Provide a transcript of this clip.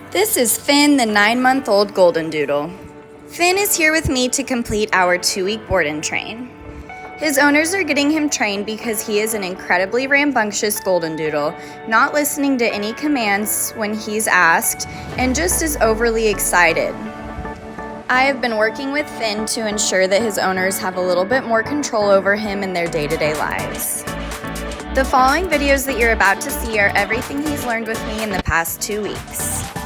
This is Finn, the 9-month-old Goldendoodle. Finn is here with me to complete our 2-week board and train. His owners are getting him trained because he is an incredibly rambunctious Goldendoodle, not listening to any commands when he's asked, and just is overly excited. I have been working with Finn to ensure that his owners have a little bit more control over him in their day-to-day lives. The following videos that you're about to see are everything he's learned with me in the past 2 weeks.